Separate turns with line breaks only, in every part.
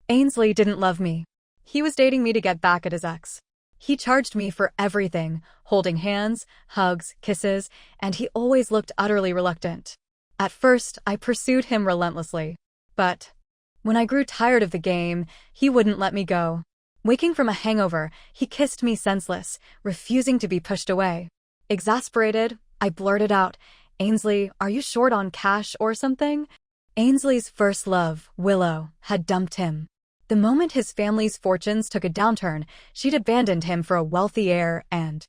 Ainsley didn't love me. He was dating me to get back at his ex. He charged me for everything, holding hands, hugs, kisses, and he always looked utterly reluctant. At first, I pursued him relentlessly. But when I grew tired of the game, he wouldn't let me go. Waking from a hangover, he kissed me senseless, refusing to be pushed away. Exasperated, I blurted out, "Ainsley, are you short on cash or something?" Ainsley's first love, Willow, had dumped him. The moment his family's fortunes took a downturn, she'd abandoned him for a wealthy heir and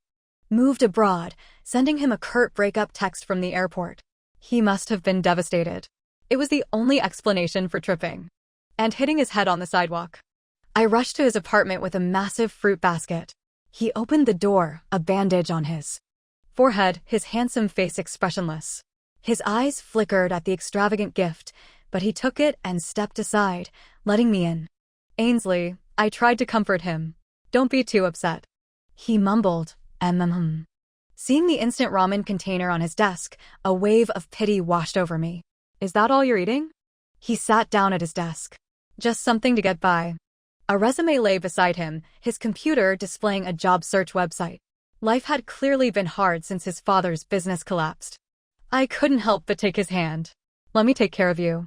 moved abroad, sending him a curt breakup text from the airport. He must have been devastated. It was the only explanation for tripping and hitting his head on the sidewalk. I rushed to his apartment with a massive fruit basket. He opened the door, a bandage on his forehead, his handsome face expressionless. His eyes flickered at the extravagant gift, but he took it and stepped aside, letting me in. "Ainsley," I tried to comfort him. "Don't be too upset." He mumbled, Seeing the instant ramen container on his desk, a wave of pity washed over me. "Is that all you're eating?" He sat down at his desk. "Just something to get by." A resume lay beside him, his computer displaying a job search website. Life had clearly been hard since his father's business collapsed. I couldn't help but take his hand. "Let me take care of you."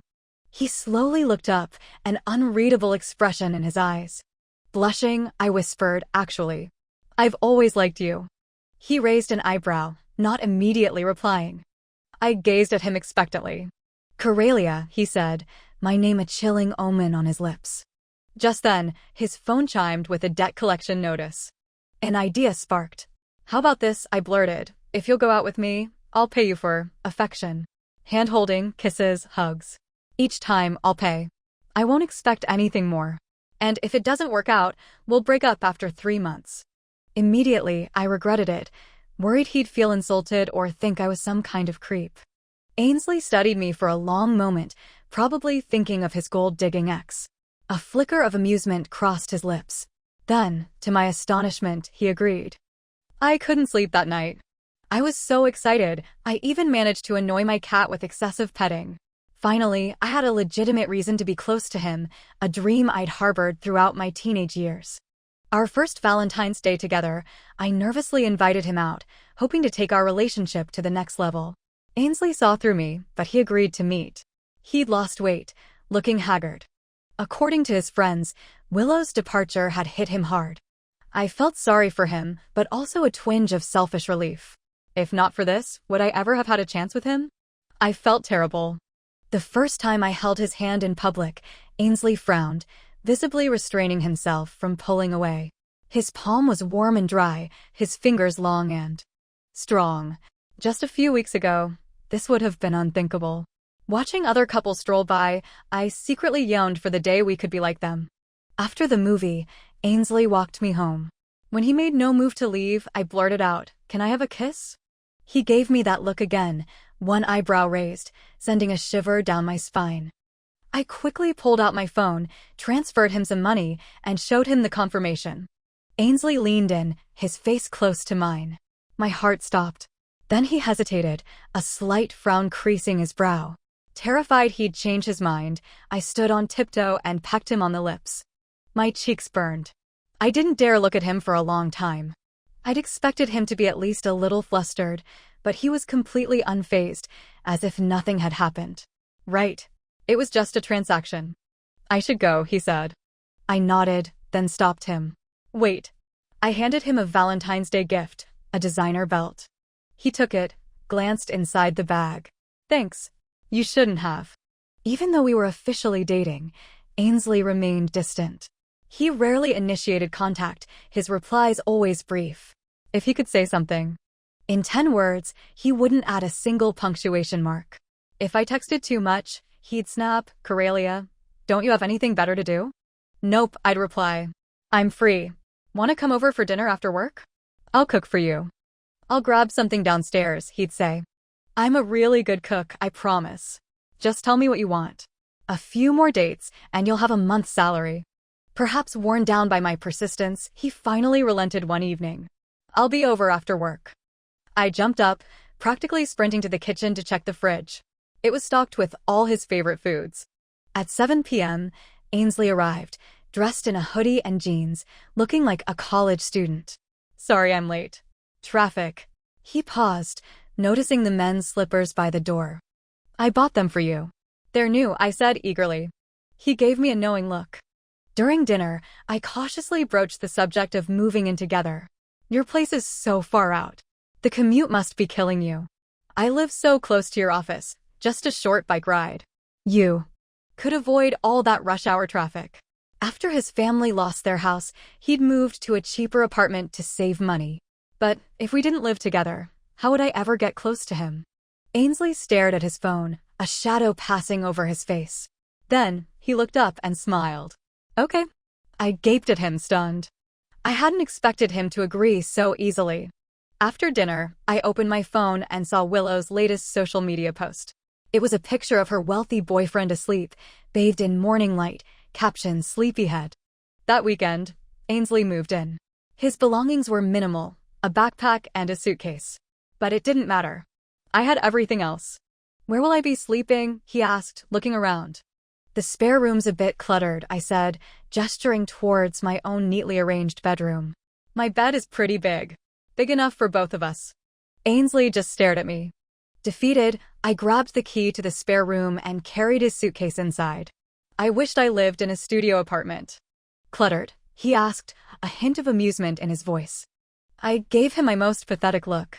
He slowly looked up, an unreadable expression in his eyes. Blushing, I whispered, "Actually, I've always liked you." He raised an eyebrow, not immediately replying. I gazed at him expectantly. "Coralia," he said, my name a chilling omen on his lips. Just then, his phone chimed with a debt collection notice. An idea sparked. "How about this?" I blurted. "If you'll go out with me, I'll pay you for affection. Hand-holding, kisses, hugs. Each time, I'll pay. I won't expect anything more. And if it doesn't work out, we'll break up after 3 months." Immediately, I regretted it, worried he'd feel insulted or think I was some kind of creep. Ainsley studied me for a long moment, probably thinking of his gold-digging ex. A flicker of amusement crossed his lips. Then, to my astonishment, he agreed. I couldn't sleep that night. I was so excited, I even managed to annoy my cat with excessive petting. Finally, I had a legitimate reason to be close to him, a dream I'd harbored throughout my teenage years. Our first Valentine's Day together, I nervously invited him out, hoping to take our relationship to the next level. Ainsley saw through me, but he agreed to meet. He'd lost weight, looking haggard. According to his friends, Willow's departure had hit him hard. I felt sorry for him, but also a twinge of selfish relief. If not for this, would I ever have had a chance with him? I felt terrible. The first time I held his hand in public, Ainsley frowned, visibly restraining himself from pulling away. His palm was warm and dry, his fingers long and strong. Just a few weeks ago, this would have been unthinkable. Watching other couples stroll by, I secretly yearned for the day we could be like them. After the movie, Ainsley walked me home. When he made no move to leave, I blurted out, "Can I have a kiss?" He gave me that look again, one eyebrow raised, sending a shiver down my spine. I quickly pulled out my phone, transferred him some money, and showed him the confirmation. Ainsley leaned in, his face close to mine. My heart stopped. Then he hesitated, a slight frown creasing his brow. Terrified he'd change his mind, I stood on tiptoe and pecked him on the lips. My cheeks burned. I didn't dare look at him for a long time. I'd expected him to be at least a little flustered, but he was completely unfazed, as if nothing had happened. "Right. It was just a transaction." "I should go," he said. I nodded, then stopped him. "Wait." I handed him a Valentine's Day gift, a designer belt. He took it, glanced inside the bag. "Thanks. You shouldn't have." Even though we were officially dating, Ainsley remained distant. He rarely initiated contact, his replies always brief. If he could say something in 10 words, he wouldn't add a single punctuation mark. If I texted too much, he'd snap, "Coralia, don't you have anything better to do?" "Nope," I'd reply. "I'm free. Want to come over for dinner after work? I'll cook for you." "I'll grab something downstairs," he'd say. "I'm a really good cook, I promise. Just tell me what you want." A few more dates, and you'll have a month's salary. Perhaps worn down by my persistence, he finally relented one evening. "I'll be over after work." I jumped up, practically sprinting to the kitchen to check the fridge. It was stocked with all his favorite foods. At 7 p.m., Ainsley arrived, dressed in a hoodie and jeans, looking like a college student. "Sorry I'm late. Traffic." He paused, noticing the men's slippers by the door. "I bought them for you." "They're new," I said eagerly. He gave me a knowing look. During dinner, I cautiously broached the subject of moving in together. "Your place is so far out. The commute must be killing you." "I live so close to your office, just a short bike ride." "You could avoid all that rush hour traffic." After his family lost their house, he'd moved to a cheaper apartment to save money. But if we didn't live together, how would I ever get close to him? Ainsley stared at his phone, a shadow passing over his face. Then, he looked up and smiled. "Okay." I gaped at him, stunned. I hadn't expected him to agree so easily. After dinner, I opened my phone and saw Willow's latest social media post. It was a picture of her wealthy boyfriend asleep, bathed in morning light, caption "Sleepyhead." That weekend, Ainsley moved in. His belongings were minimal, a backpack and a suitcase. But it didn't matter. I had everything else. "Where will I be sleeping?" he asked, looking around. "The spare room's a bit cluttered," I said, gesturing towards my own neatly arranged bedroom. "My bed is pretty big. Big enough for both of us." Ainsley just stared at me. Defeated, I grabbed the key to the spare room and carried his suitcase inside. "I wished I lived in a studio apartment." "Cluttered?" he asked, a hint of amusement in his voice. I gave him my most pathetic look.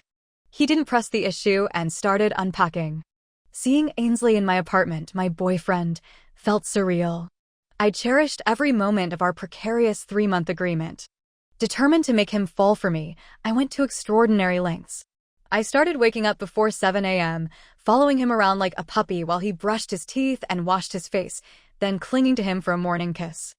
He didn't press the issue and started unpacking. Seeing Ainsley in my apartment, my boyfriend, felt surreal. I cherished every moment of our precarious 3-month agreement. Determined to make him fall for me, I went to extraordinary lengths. I started waking up before 7 a.m., following him around like a puppy while he brushed his teeth and washed his face, then clinging to him for a morning kiss.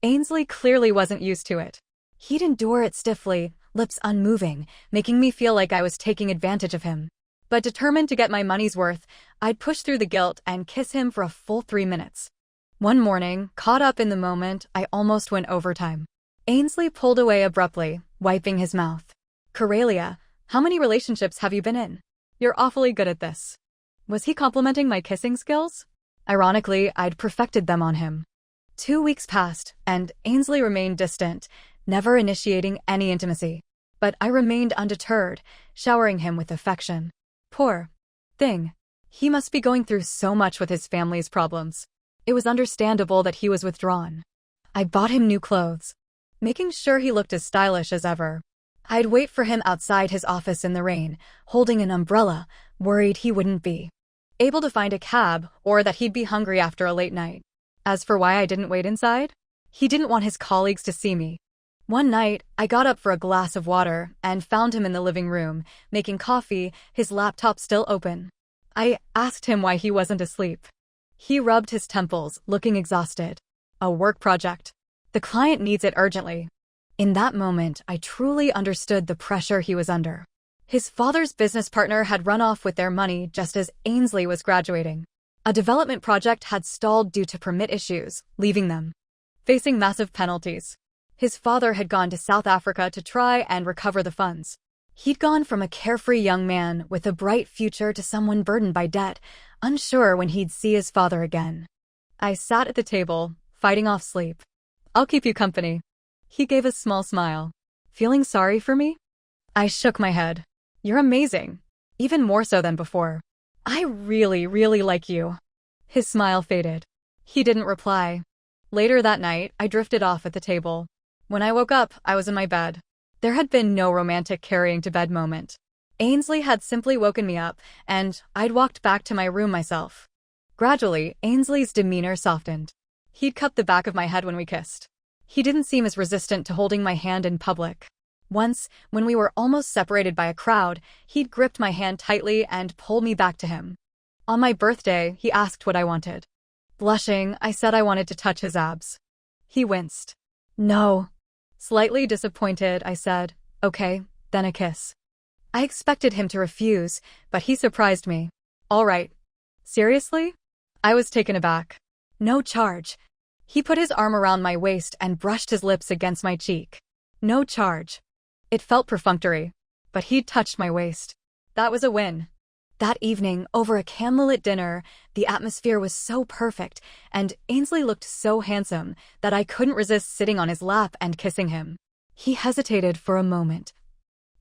Ainsley clearly wasn't used to it. He'd endure it stiffly, lips unmoving, making me feel like I was taking advantage of him. But determined to get my money's worth, I'd push through the guilt and kiss him for a full 3 minutes. One morning, caught up in the moment, I almost went overtime. Ainsley pulled away abruptly, wiping his mouth. "Coralia, how many relationships have you been in? You're awfully good at this." Was he complimenting my kissing skills? Ironically, I'd perfected them on him. 2 weeks passed, and Ainsley remained distant, never initiating any intimacy. But I remained undeterred, showering him with affection. Poor thing. He must be going through so much with his family's problems. It was understandable that he was withdrawn. I bought him new clothes, making sure he looked as stylish as ever. I'd wait for him outside his office in the rain, holding an umbrella, worried he wouldn't be able to find a cab or that he'd be hungry after a late night. As for why I didn't wait inside, he didn't want his colleagues to see me. One night, I got up for a glass of water and found him in the living room, making coffee, his laptop still open. I asked him why he wasn't asleep. He rubbed his temples, looking exhausted. "A work project. The client needs it urgently." In that moment, I truly understood the pressure he was under. His father's business partner had run off with their money just as Ainsley was graduating. A development project had stalled due to permit issues, leaving them facing massive penalties. His father had gone to South Africa to try and recover the funds. He'd gone from a carefree young man with a bright future to someone burdened by debt, unsure when he'd see his father again. I sat at the table, fighting off sleep. "I'll keep you company." He gave a small smile. "Feeling sorry for me?" I shook my head. "You're amazing. Even more so than before. I really, really like you." His smile faded. He didn't reply. Later that night, I drifted off at the table. When I woke up, I was in my bed. There had been no romantic carrying-to-bed moment. Ainsley had simply woken me up, and I'd walked back to my room myself. Gradually, Ainsley's demeanor softened. He'd cupped the back of my head when we kissed. He didn't seem as resistant to holding my hand in public. Once, when we were almost separated by a crowd, he'd gripped my hand tightly and pulled me back to him. On my birthday, he asked what I wanted. Blushing, I said I wanted to touch his abs. He winced. "No." Slightly disappointed, I said, "Okay, then a kiss." I expected him to refuse, but he surprised me. "All right." "Seriously?" I was taken aback. "No charge." He put his arm around my waist and brushed his lips against my cheek. "No charge." It felt perfunctory, but he'd touched my waist. That was a win. That evening, over a candlelit dinner, the atmosphere was so perfect, and Ainsley looked so handsome that I couldn't resist sitting on his lap and kissing him. He hesitated for a moment,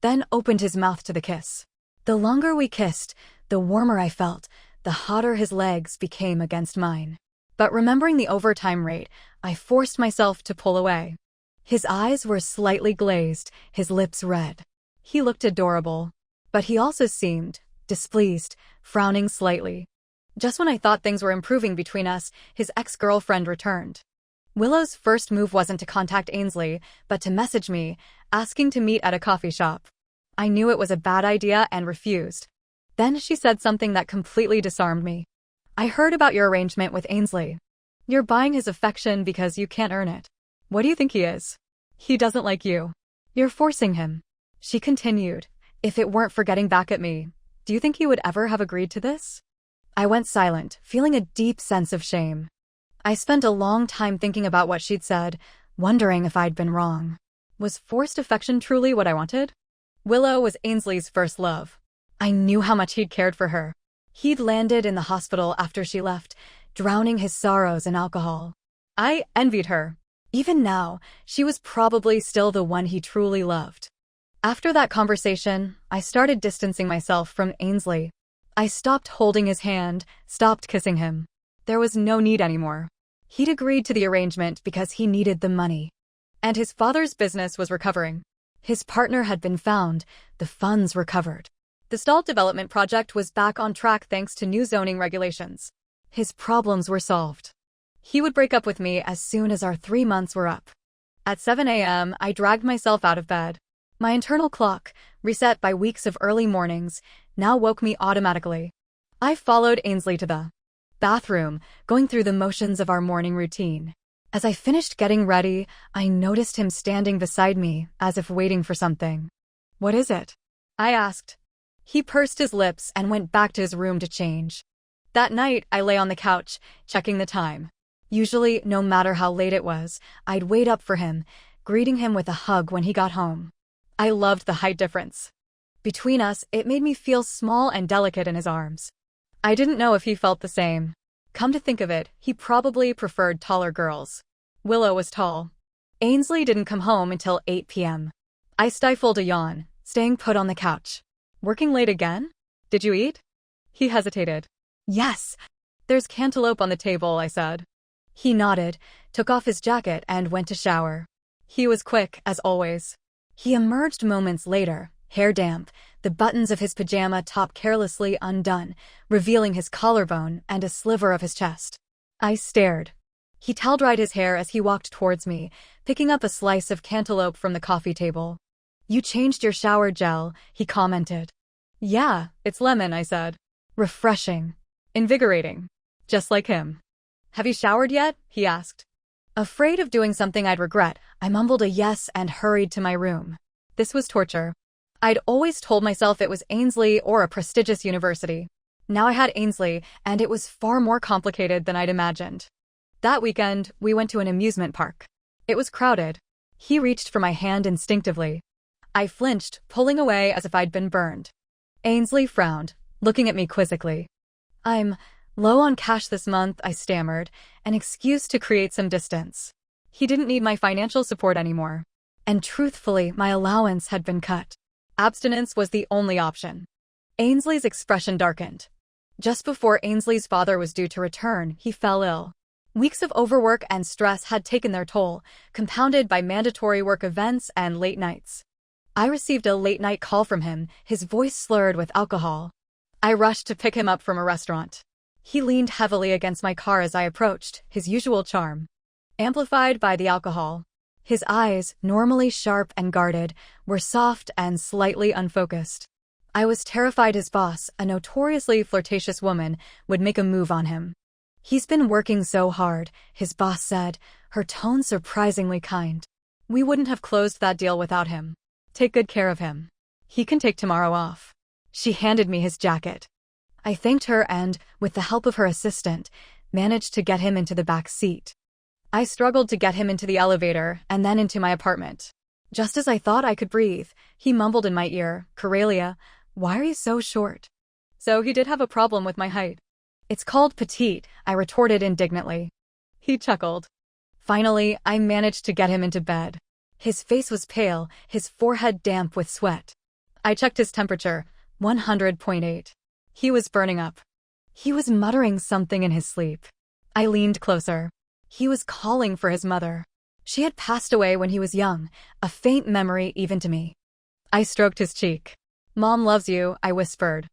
then opened his mouth to the kiss. The longer we kissed, the warmer I felt, the hotter his legs became against mine. But remembering the overtime rate, I forced myself to pull away. His eyes were slightly glazed, his lips red. He looked adorable, but he also seemed displeased, frowning slightly. Just when I thought things were improving between us, his ex-girlfriend returned. Willow's first move wasn't to contact Ainsley, but to message me, asking to meet at a coffee shop. I knew it was a bad idea and refused. Then she said something that completely disarmed me. "I heard about your arrangement with Ainsley. You're buying his affection because you can't earn it. What do you think he is? He doesn't like you. You're forcing him." She continued, "If it weren't for getting back at me, do you think he would ever have agreed to this?" I went silent, feeling a deep sense of shame. I spent a long time thinking about what she'd said, wondering if I'd been wrong. Was forced affection truly what I wanted? Willow was Ainsley's first love. I knew how much he'd cared for her. He'd landed in the hospital after she left, drowning his sorrows in alcohol. I envied her. Even now, she was probably still the one he truly loved. After that conversation, I started distancing myself from Ainsley. I stopped holding his hand, stopped kissing him. There was no need anymore. He'd agreed to the arrangement because he needed the money. And his father's business was recovering. His partner had been found, the funds were covered. The stalled development project was back on track thanks to new zoning regulations. His problems were solved. He would break up with me as soon as our 3 months were up. At 7 a.m., I dragged myself out of bed. My internal clock, reset by weeks of early mornings, now woke me automatically. I followed Ainsley to the bathroom, going through the motions of our morning routine. As I finished getting ready, I noticed him standing beside me, as if waiting for something. "What is it?" I asked. He pursed his lips and went back to his room to change. That night, I lay on the couch, checking the time. Usually, no matter how late it was, I'd wait up for him, greeting him with a hug when he got home. I loved the height difference. Between us, it made me feel small and delicate in his arms. I didn't know if he felt the same. Come to think of it, he probably preferred taller girls. Willow was tall. Ainsley didn't come home until 8 p.m. I stifled a yawn, staying put on the couch. "Working late again? Did you eat?" He hesitated. "Yes. There's cantaloupe on the table," I said. He nodded, took off his jacket, and went to shower. He was quick, as always. He emerged moments later, hair damp, the buttons of his pajama top carelessly undone, revealing his collarbone and a sliver of his chest. I stared. He towel-dried his hair as he walked towards me, picking up a slice of cantaloupe from the coffee table. "You changed your shower gel," he commented. "Yeah, it's lemon," I said. "Refreshing. Invigorating. Just like him." "Have you showered yet?" he asked. Afraid of doing something I'd regret, I mumbled a yes and hurried to my room. This was torture. I'd always told myself it was Ainsley or a prestigious university. Now I had Ainsley, and it was far more complicated than I'd imagined. That weekend, we went to an amusement park. It was crowded. He reached for my hand instinctively. I flinched, pulling away as if I'd been burned. Ainsley frowned, looking at me quizzically. "I'm low on cash this month," I stammered, an excuse to create some distance. He didn't need my financial support anymore. And truthfully, my allowance had been cut. Abstinence was the only option. Ainsley's expression darkened. Just before Ainsley's father was due to return, he fell ill. Weeks of overwork and stress had taken their toll, compounded by mandatory work events and late nights. I received a late-night call from him, his voice slurred with alcohol. I rushed to pick him up from a restaurant. He leaned heavily against my car as I approached, his usual charm amplified by the alcohol. His eyes, normally sharp and guarded, were soft and slightly unfocused. I was terrified his boss, a notoriously flirtatious woman, would make a move on him. "He's been working so hard," his boss said, her tone surprisingly kind. "We wouldn't have closed that deal without him. Take good care of him. He can take tomorrow off." She handed me his jacket. I thanked her and, with the help of her assistant, managed to get him into the back seat. I struggled to get him into the elevator and then into my apartment. Just as I thought I could breathe, he mumbled in my ear, "Coralia, why are you so short?" So he did have a problem with my height. It's called petite, I retorted indignantly. He chuckled. Finally, I managed to get him into bed. His face was pale, his forehead damp with sweat. I checked his temperature, 100.8. He was burning up. He was muttering something in his sleep. I leaned closer. He was calling for his mother. She had passed away when he was young, a faint memory even to me. I stroked his cheek. "Mom loves you," I whispered.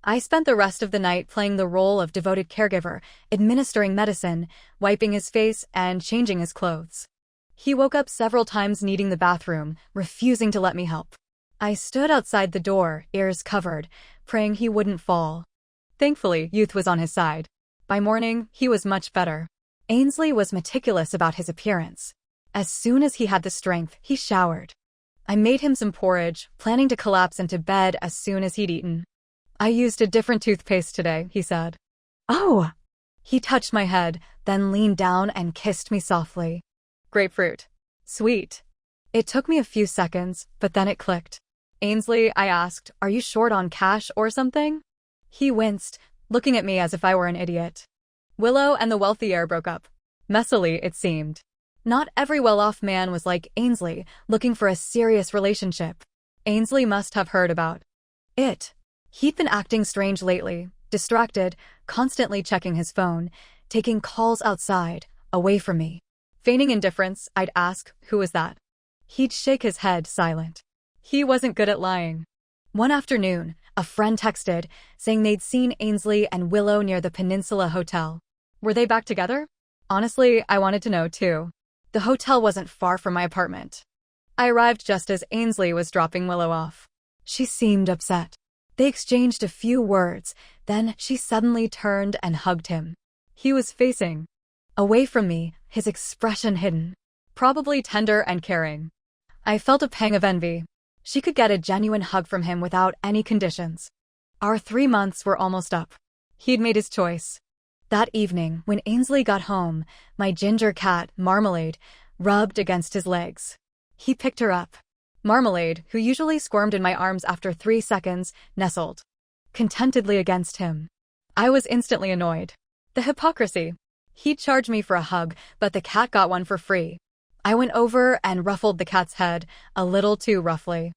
I spent the rest of the night playing the role of devoted caregiver, administering medicine, wiping his face, and changing his clothes. He woke up several times needing the bathroom, refusing to let me help. I stood outside the door, ears covered, praying he wouldn't fall. Thankfully, youth was on his side. By morning, he was much better. Ainsley was meticulous about his appearance. As soon as he had the strength, he showered. I made him some porridge, planning to collapse into bed as soon as he'd eaten. "I used a different toothpaste today," he said. "Oh!" He touched my head, then leaned down and kissed me softly. "Grapefruit. Sweet." It took me a few seconds, but then it clicked. "Ainsley," I asked, "are you short on cash or something?" He winced, looking at me as if I were an idiot. Willow and the wealthy heir broke up. Messily, it seemed. Not every well-off man was like Ainsley, looking for a serious relationship. Ainsley must have heard about it. He'd been acting strange lately, distracted, constantly checking his phone, taking calls outside, away from me. Feigning indifference, I'd ask, "Who was that?" He'd shake his head, silent. He wasn't good at lying. One afternoon, a friend texted, saying they'd seen Ainsley and Willow near the Peninsula Hotel. Were they back together? Honestly, I wanted to know too. The hotel wasn't far from my apartment. I arrived just as Ainsley was dropping Willow off. She seemed upset. They exchanged a few words, then she suddenly turned and hugged him. He was facing away from me, his expression hidden. Probably tender and caring. I felt a pang of envy. She could get a genuine hug from him without any conditions. Our 3 months were almost up. He'd made his choice. That evening, when Ainsley got home, my ginger cat, Marmalade, rubbed against his legs. He picked her up. Marmalade, who usually squirmed in my arms after 3 seconds, nestled contentedly against him. I was instantly annoyed. The hypocrisy. He'd charged me for a hug, but the cat got one for free. I went over and ruffled the cat's head, a little too roughly.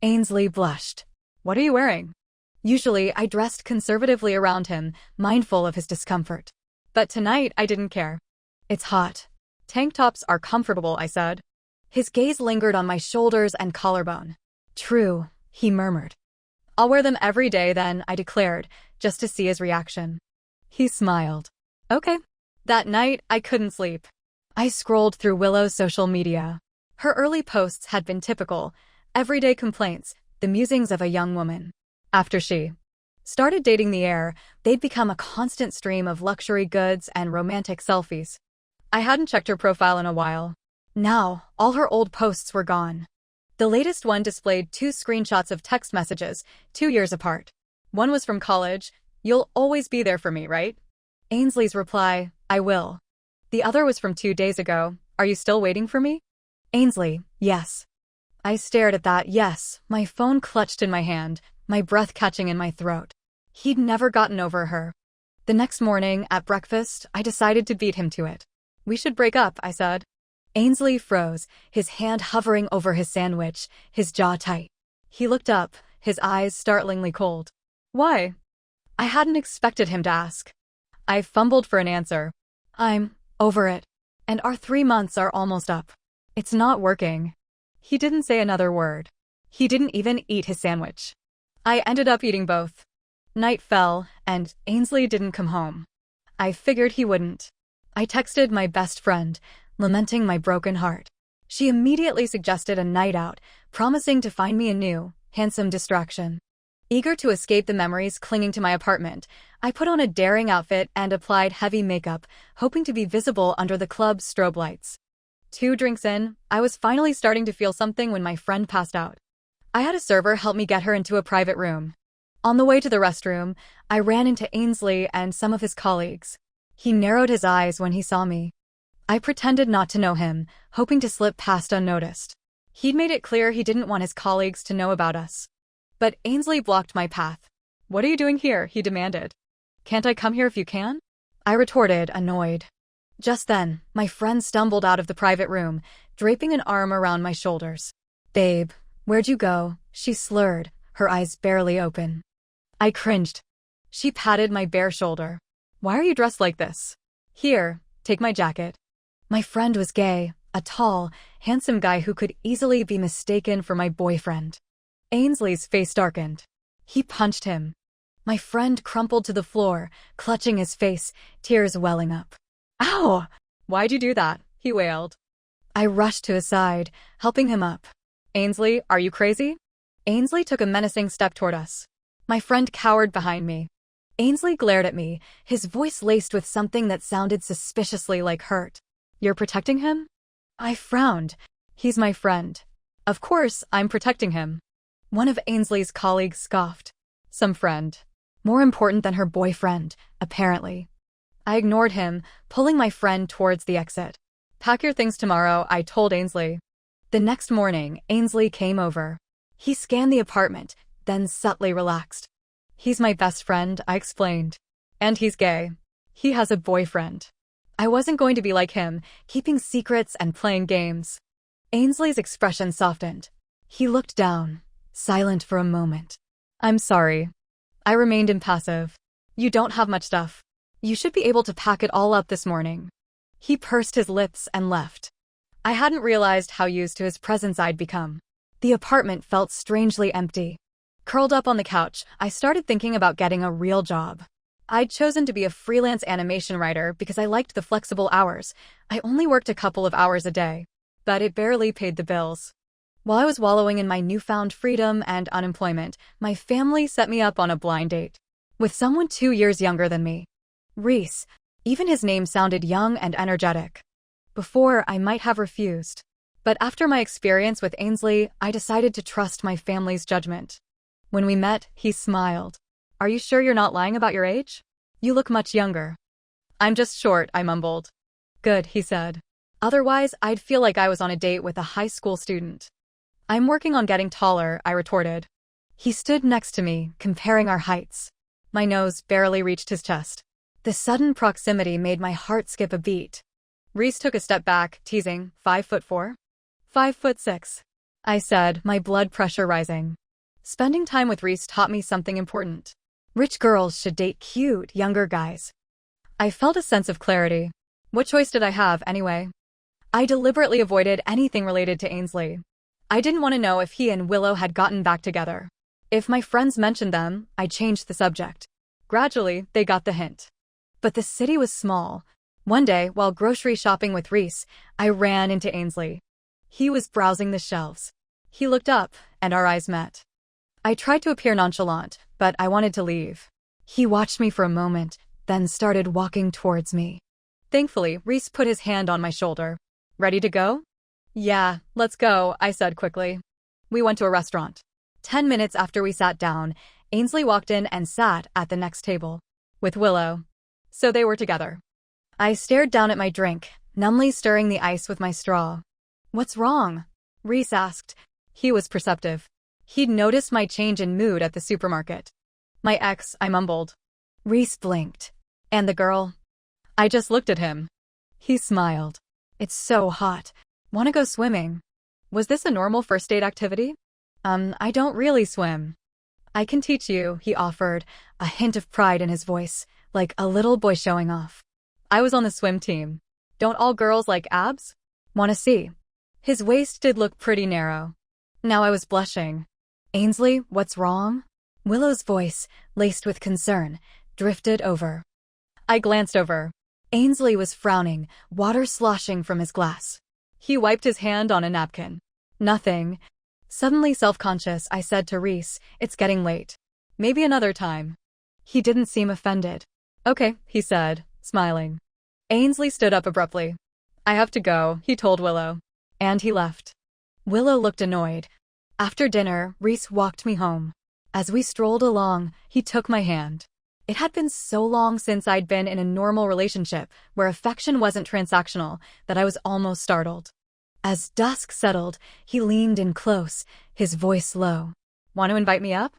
Ainsley blushed. "What are you wearing?" Usually, I dressed conservatively around him, mindful of his discomfort. But tonight, I didn't care. "It's hot. Tank tops are comfortable," I said. His gaze lingered on my shoulders and collarbone. "True," he murmured. "I'll wear them every day then," I declared, just to see his reaction. He smiled. "Okay." That night, I couldn't sleep. I scrolled through Willow's social media. Her early posts had been typical, everyday complaints, the musings of a young woman. After she started dating the heir, they'd become a constant stream of luxury goods and romantic selfies. I hadn't checked her profile in a while. Now, all her old posts were gone. The latest one displayed 2 screenshots of text messages, 2 years apart. One was from college, "You'll always be there for me, right?" Ainsley's reply, "I will." The other was from 2 days ago, "Are you still waiting for me?" Ainsley, "Yes." I stared at that yes, my phone clutched in my hand, my breath catching in my throat. He'd never gotten over her. The next morning, at breakfast, I decided to beat him to it. "We should break up," I said. Ainsley froze, his hand hovering over his sandwich, his jaw tight. He looked up, his eyes startlingly cold. "Why?" I hadn't expected him to ask. I fumbled for an answer. "I'm over it. And our 3 months are almost up. It's not working." He didn't say another word. He didn't even eat his sandwich. I ended up eating both. Night fell, and Ainsley didn't come home. I figured he wouldn't. I texted my best friend, lamenting my broken heart. She immediately suggested a night out, promising to find me a new, handsome distraction. Eager to escape the memories clinging to my apartment, I put on a daring outfit and applied heavy makeup, hoping to be visible under the club's strobe lights. 2 drinks in, I was finally starting to feel something when my friend passed out. I had a server help me get her into a private room. On the way to the restroom, I ran into Ainsley and some of his colleagues. He narrowed his eyes when he saw me. I pretended not to know him, hoping to slip past unnoticed. He'd made it clear he didn't want his colleagues to know about us. But Ainsley blocked my path. What are you doing here? He demanded. Can't I come here if you can? I retorted, annoyed. Just then, my friend stumbled out of the private room, draping an arm around my shoulders. Babe, where'd you go? She slurred, her eyes barely open. I cringed. She patted my bare shoulder. Why are you dressed like this? Here, take my jacket. My friend was gay, a tall, handsome guy who could easily be mistaken for my boyfriend. Ainsley's face darkened. He punched him. My friend crumpled to the floor, clutching his face, tears welling up. Ow! Why'd you do that? He wailed. I rushed to his side, helping him up. Ainsley, are you crazy? Ainsley took a menacing step toward us. My friend cowered behind me. Ainsley glared at me, his voice laced with something that sounded suspiciously like hurt. You're protecting him? I frowned. He's my friend. Of course, I'm protecting him. One of Ainsley's colleagues scoffed. Some friend. More important than her boyfriend, apparently. I ignored him, pulling my friend towards the exit. Pack your things tomorrow, I told Ainsley. The next morning, Ainsley came over. He scanned the apartment, then subtly relaxed. He's my best friend, I explained. And he's gay. He has a boyfriend. I wasn't going to be like him, keeping secrets and playing games. Ainsley's expression softened. He looked down, silent for a moment. I'm sorry. I remained impassive. You don't have much stuff. You should be able to pack it all up this morning. He pursed his lips and left. I hadn't realized how used to his presence I'd become. The apartment felt strangely empty. Curled up on the couch, I started thinking about getting a real job. I'd chosen to be a freelance animation writer because I liked the flexible hours. I only worked a couple of hours a day, but it barely paid the bills. While I was wallowing in my newfound freedom and unemployment, my family set me up on a blind date with someone 2 years younger than me. Reese. Even his name sounded young and energetic. Before, I might have refused. But after my experience with Ainsley, I decided to trust my family's judgment. When we met, he smiled. Are you sure you're not lying about your age? You look much younger. I'm just short, I mumbled. Good, he said. Otherwise, I'd feel like I was on a date with a high school student. I'm working on getting taller, I retorted. He stood next to me, comparing our heights. My nose barely reached his chest. The sudden proximity made my heart skip a beat. Reese took a step back, teasing, 5'4"? 5'6", I said, my blood pressure rising. Spending time with Reese taught me something important. Rich girls should date cute, younger guys. I felt a sense of clarity. What choice did I have, anyway? I deliberately avoided anything related to Ainsley. I didn't want to know if he and Willow had gotten back together. If my friends mentioned them, I changed the subject. Gradually, they got the hint. But the city was small. One day, while grocery shopping with Reese, I ran into Ainsley. He was browsing the shelves. He looked up, and our eyes met. I tried to appear nonchalant, but I wanted to leave. He watched me for a moment, then started walking towards me. Thankfully, Reese put his hand on my shoulder. Ready to go? Yeah, let's go, I said quickly. We went to a restaurant. 10 minutes after we sat down, Ainsley walked in and sat at the next table. With Willow. So they were together. I stared down at my drink, numbly stirring the ice with my straw. What's wrong? Reese asked. He was perceptive. He'd noticed my change in mood at the supermarket. My ex, I mumbled. Reese blinked. And the girl? I just looked at him. He smiled. It's so hot. Want to go swimming? Was this a normal first date activity? I don't really swim. I can teach you, he offered, a hint of pride in his voice, like a little boy showing off. I was on the swim team. Don't all girls like abs? Want to see? His waist did look pretty narrow. Now I was blushing. Ainsley, what's wrong? Willow's voice, laced with concern, drifted over. I glanced over. Ainsley was frowning, water sloshing from his glass. He wiped his hand on a napkin. Nothing. Suddenly self-conscious, I said to Reese, it's getting late. Maybe another time. He didn't seem offended. Okay, he said, smiling. Ainsley stood up abruptly. I have to go, he told Willow. And he left. Willow looked annoyed. After dinner, Reese walked me home. As we strolled along, he took my hand. It had been so long since I'd been in a normal relationship where affection wasn't transactional that I was almost startled. As dusk settled, he leaned in close, his voice low. Want to invite me up?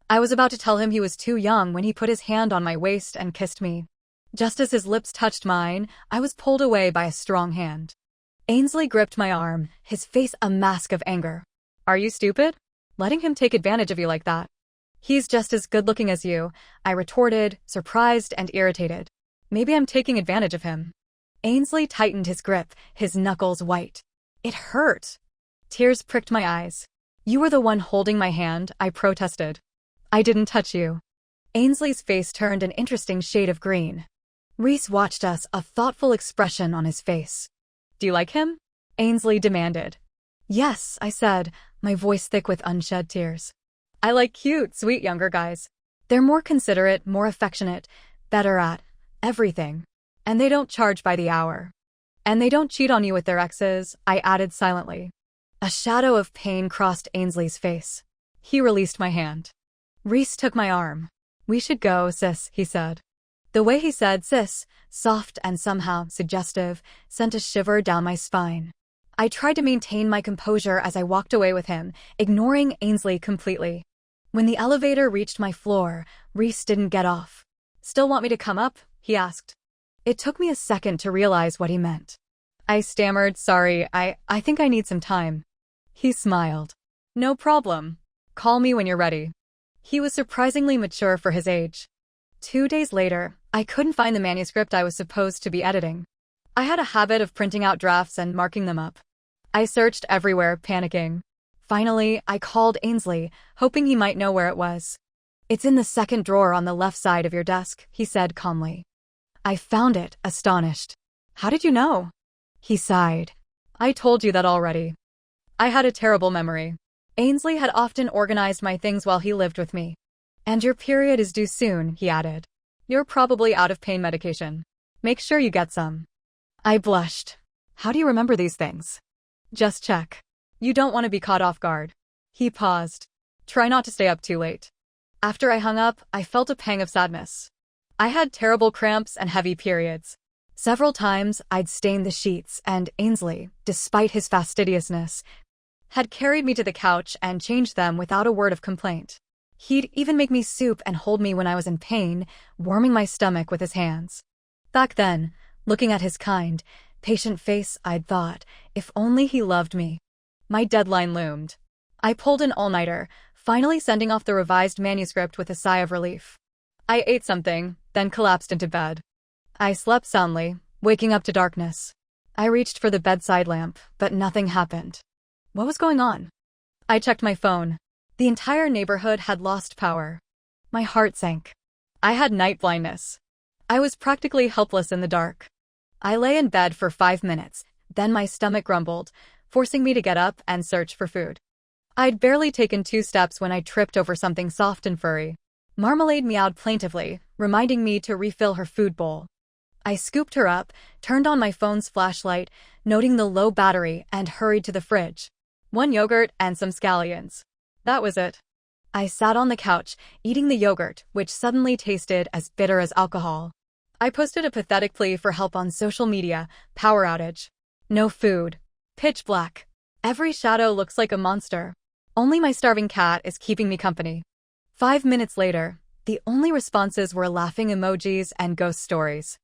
I was about to tell him he was too young when he put his hand on my waist and kissed me. Just as his lips touched mine, I was pulled away by a strong hand. Ainsley gripped my arm, his face a mask of anger. Are you stupid? Letting him take advantage of you like that? He's just as good-looking as you, I retorted, surprised and irritated. Maybe I'm taking advantage of him. Ainsley tightened his grip, his knuckles white. It hurt. Tears pricked my eyes. You were the one holding my hand, I protested. I didn't touch you. Ainsley's face turned an interesting shade of green. Reese watched us, a thoughtful expression on his face. Do you like him? Ainsley demanded. Yes, I said, my voice thick with unshed tears. I like cute, sweet younger guys. They're more considerate, more affectionate, better at everything. And they don't charge by the hour. And they don't cheat on you with their exes, I added silently. A shadow of pain crossed Ainsley's face. He released my hand. Reese took my arm. We should go, sis, he said. The way he said sis, soft and somehow suggestive, sent a shiver down my spine. I tried to maintain my composure as I walked away with him, ignoring Ainsley completely. When the elevator reached my floor, Reese didn't get off. Still want me to come up? He asked. It took me a second to realize what he meant. I stammered, sorry, I think I need some time. He smiled. No problem. Call me when you're ready. He was surprisingly mature for his age. 2 days later, I couldn't find the manuscript I was supposed to be editing. I had a habit of printing out drafts and marking them up. I searched everywhere, panicking. Finally, I called Ainsley, hoping he might know where it was. It's in the second drawer on the left side of your desk, he said calmly. I found it, astonished. How did you know? He sighed. I told you that already. I had a terrible memory. Ainsley had often organized my things while he lived with me. And your period is due soon, he added. You're probably out of pain medication. Make sure you get some. I blushed. How do you remember these things? Just check. You don't want to be caught off guard. He paused. Try not to stay up too late. After I hung up, I felt a pang of sadness. I had terrible cramps and heavy periods. Several times, I'd stained the sheets, and Ainsley, despite his fastidiousness, had carried me to the couch and changed them without a word of complaint. He'd even make me soup and hold me when I was in pain, warming my stomach with his hands. Back then, looking at his kind, patient face, I'd thought, if only he loved me. My deadline loomed. I pulled an all-nighter, finally sending off the revised manuscript with a sigh of relief. I ate something, then collapsed into bed. I slept soundly, waking up to darkness. I reached for the bedside lamp, but nothing happened. What was going on? I checked my phone. The entire neighborhood had lost power. My heart sank. I had night blindness. I was practically helpless in the dark. I lay in bed for 5 minutes, then my stomach grumbled, forcing me to get up and search for food. I'd barely taken 2 steps when I tripped over something soft and furry. Marmalade meowed plaintively, reminding me to refill her food bowl. I scooped her up, turned on my phone's flashlight, noting the low battery, and hurried to the fridge. 1 yogurt and some scallions. That was it. I sat on the couch, eating the yogurt, which suddenly tasted as bitter as alcohol. I posted a pathetic plea for help on social media, power outage. No food. Pitch black. Every shadow looks like a monster. Only my starving cat is keeping me company. 5 minutes later, the only responses were laughing emojis and ghost stories.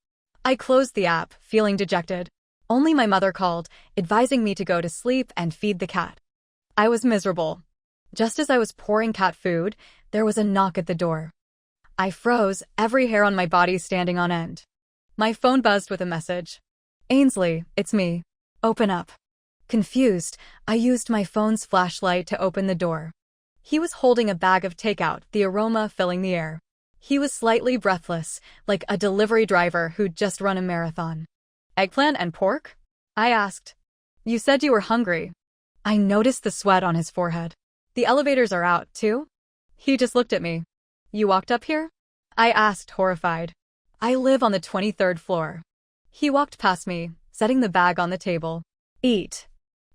I closed the app, feeling dejected. Only my mother called, advising me to go to sleep and feed the cat. I was miserable. Just as I was pouring cat food, there was a knock at the door. I froze, every hair on my body standing on end. My phone buzzed with a message. Ainsley, it's me. Open up. Confused, I used my phone's flashlight to open the door. He was holding a bag of takeout, the aroma filling the air. He was slightly breathless, like a delivery driver who'd just run a marathon. Eggplant and pork? I asked. You said you were hungry. I noticed the sweat on his forehead. The elevators are out, too? He just looked at me. You walked up here? I asked, horrified. I live on the 23rd floor. He walked past me, setting the bag on the table. Eat.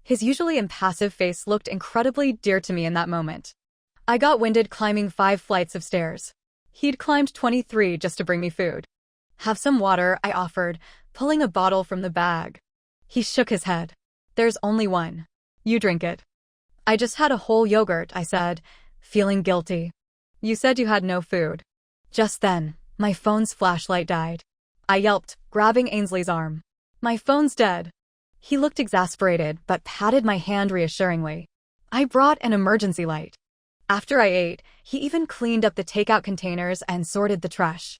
His usually impassive face looked incredibly dear to me in that moment. I got winded climbing 5 flights of stairs. He'd climbed 23 just to bring me food. Have some water, I offered, pulling a bottle from the bag. He shook his head. There's only one. You drink it. I just had a whole yogurt, I said, feeling guilty. You said you had no food. Just then, my phone's flashlight died. I yelped, grabbing Ainsley's arm. My phone's dead. He looked exasperated but patted my hand reassuringly. I brought an emergency light. After I ate, he even cleaned up the takeout containers and sorted the trash.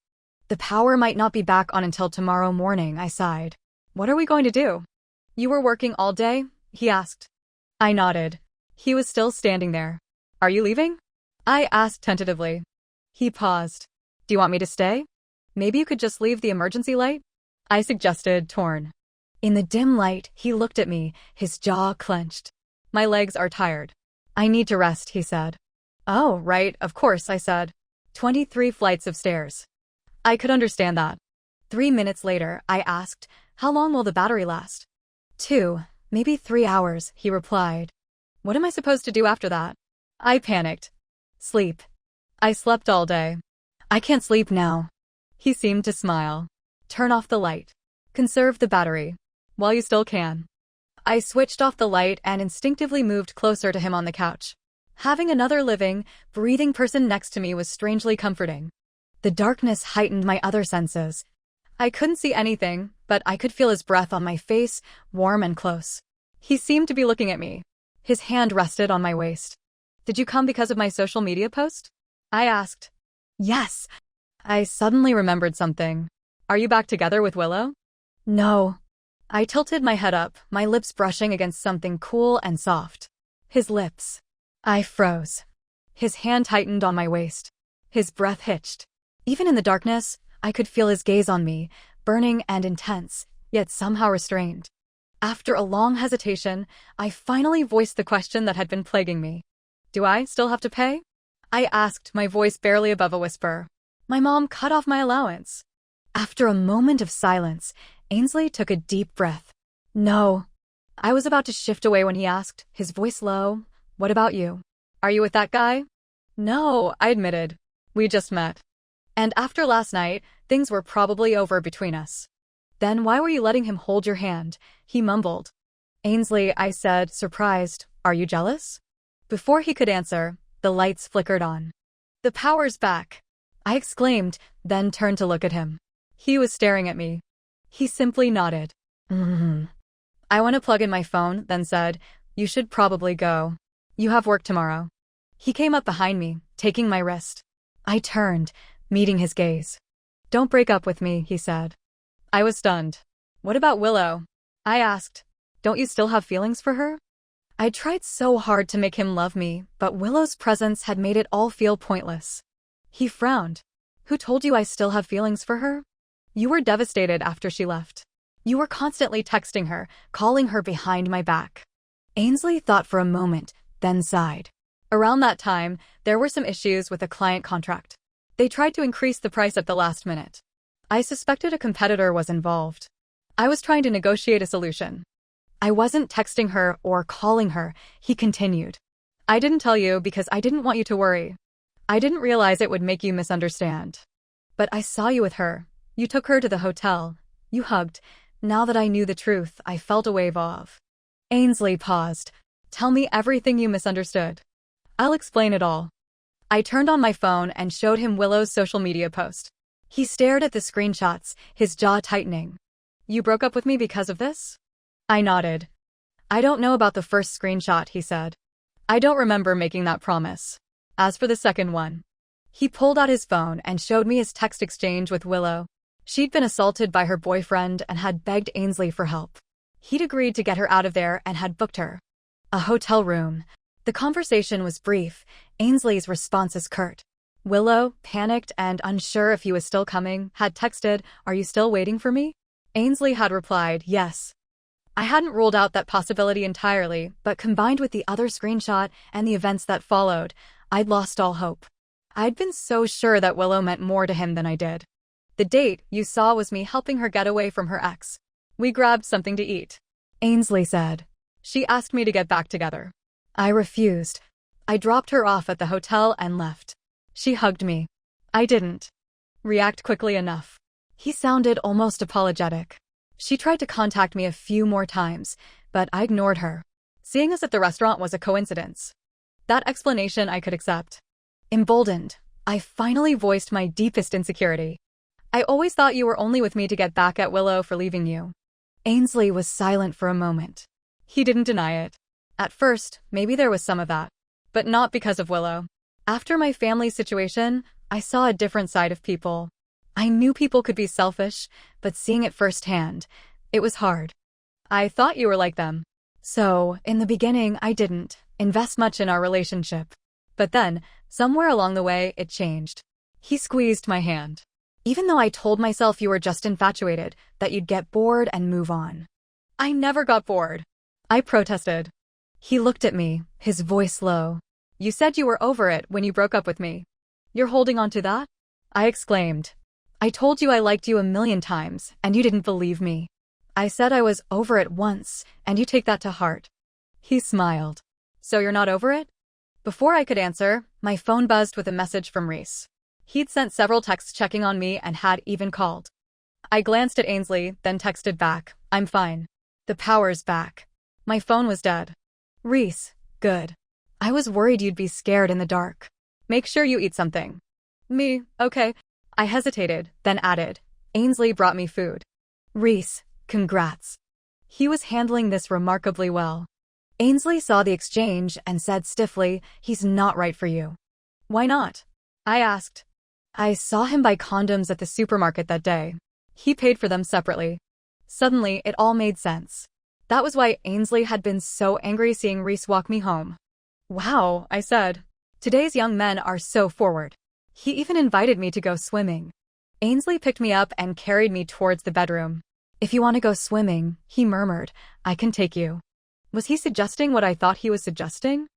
The power might not be back on until tomorrow morning, I sighed. What are we going to do? You were working all day? He asked. I nodded. He was still standing there. Are you leaving? I asked tentatively. He paused. Do you want me to stay? Maybe you could just leave the emergency light? I suggested, torn. In the dim light, he looked at me, his jaw clenched. My legs are tired. I need to rest, he said. Oh, right, of course, I said. 23 flights of stairs. I could understand that. 3 minutes later, I asked, how long will the battery last? 2, maybe 3 hours, he replied. What am I supposed to do after that? I panicked. Sleep. I slept all day. I can't sleep now. He seemed to smile. Turn off the light. Conserve the battery. While you still can. I switched off the light and instinctively moved closer to him on the couch. Having another living, breathing person next to me was strangely comforting. The darkness heightened my other senses. I couldn't see anything, but I could feel his breath on my face, warm and close. He seemed to be looking at me. His hand rested on my waist. Did you come because of my social media post? I asked. Yes. I suddenly remembered something. Are you back together with Willow? No. I tilted my head up, my lips brushing against something cool and soft. His lips. I froze. His hand tightened on my waist. His breath hitched. Even in the darkness, I could feel his gaze on me, burning and intense, yet somehow restrained. After a long hesitation, I finally voiced the question that had been plaguing me. Do I still have to pay? I asked, my voice barely above a whisper. My mom cut off my allowance. After a moment of silence, Ainsley took a deep breath. No. I was about to shift away when he asked, his voice low, what about you? Are you with that guy? No, I admitted. We just met. And after last night, things were probably over between us. Then why were you letting him hold your hand? He mumbled. Ainsley, I said, surprised, are you jealous? Before he could answer, the lights flickered on. The power's back, I exclaimed, then turned to look at him. He was staring at me. He simply nodded. I want to plug in my phone, then said, you should probably go. You have work tomorrow. He came up behind me, taking my wrist. I turned, meeting his gaze. Don't break up with me, he said. I was stunned. What about Willow? I asked. Don't you still have feelings for her? I tried so hard to make him love me, but Willow's presence had made it all feel pointless. He frowned. Who told you I still have feelings for her? You were devastated after she left. You were constantly texting her, calling her behind my back. Ainsley thought for a moment, then sighed. Around that time, there were some issues with a client contract. They tried to increase the price at the last minute. I suspected a competitor was involved. I was trying to negotiate a solution. I wasn't texting her or calling her, he continued. I didn't tell you because I didn't want you to worry. I didn't realize it would make you misunderstand. But I saw you with her. You took her to the hotel. You hugged. Now that I knew the truth, I felt a wave of. Ainsley paused. Tell me everything you misunderstood. I'll explain it all. I turned on my phone and showed him Willow's social media post. He stared at the screenshots, his jaw tightening. You broke up with me because of this? I nodded. I don't know about the first screenshot, he said. I don't remember making that promise. As for the second one. He pulled out his phone and showed me his text exchange with Willow. She'd been assaulted by her boyfriend and had begged Ainsley for help. He'd agreed to get her out of there and had booked her a hotel room. The conversation was brief. Ainsley's responses curt. Willow, panicked and unsure if he was still coming, had texted, "Are you still waiting for me?" Ainsley had replied, "Yes." I hadn't ruled out that possibility entirely, but combined with the other screenshot and the events that followed, I'd lost all hope. I'd been so sure that Willow meant more to him than I did. The date you saw was me helping her get away from her ex. We grabbed something to eat. Ainsley said. She asked me to get back together. I refused. I dropped her off at the hotel and left. She hugged me. I didn't react quickly enough. He sounded almost apologetic. She tried to contact me a few more times, but I ignored her. Seeing us at the restaurant was a coincidence. That explanation I could accept. Emboldened, I finally voiced my deepest insecurity. I always thought you were only with me to get back at Willow for leaving you. Ainsley was silent for a moment. He didn't deny it. At first, maybe there was some of that. But not because of Willow. After my family situation, I saw a different side of people. I knew people could be selfish, but seeing it firsthand, it was hard. I thought you were like them. So, in the beginning, I didn't invest much in our relationship. But then, somewhere along the way, it changed. He squeezed my hand. Even though I told myself you were just infatuated, that you'd get bored and move on. I never got bored. I protested. He looked at me, his voice low. You said you were over it when you broke up with me. You're holding on to that? I exclaimed. I told you I liked you 1,000,000 times, and you didn't believe me. I said I was over it once, and you take that to heart. He smiled. So you're not over it? Before I could answer, my phone buzzed with a message from Reese. He'd sent several texts checking on me and had even called. I glanced at Ainsley, then texted back, I'm fine. The power's back. My phone was dead. Reese, good. I was worried you'd be scared in the dark. Make sure you eat something. Me, okay. I hesitated, then added, Ainsley brought me food. Reese, congrats. He was handling this remarkably well. Ainsley saw the exchange and said stiffly, he's not right for you. Why not? I asked. I saw him buy condoms at the supermarket that day. He paid for them separately. Suddenly, it all made sense. That was why Ainsley had been so angry seeing Reese walk me home. Wow, I said. Today's young men are so forward. He even invited me to go swimming. Ainsley picked me up and carried me towards the bedroom. If you want to go swimming, he murmured, I can take you. Was he suggesting what I thought he was suggesting?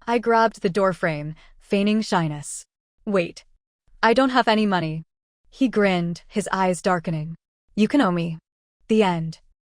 I grabbed the doorframe, feigning shyness. Wait. I don't have any money. He grinned, his eyes darkening. You can owe me. The end.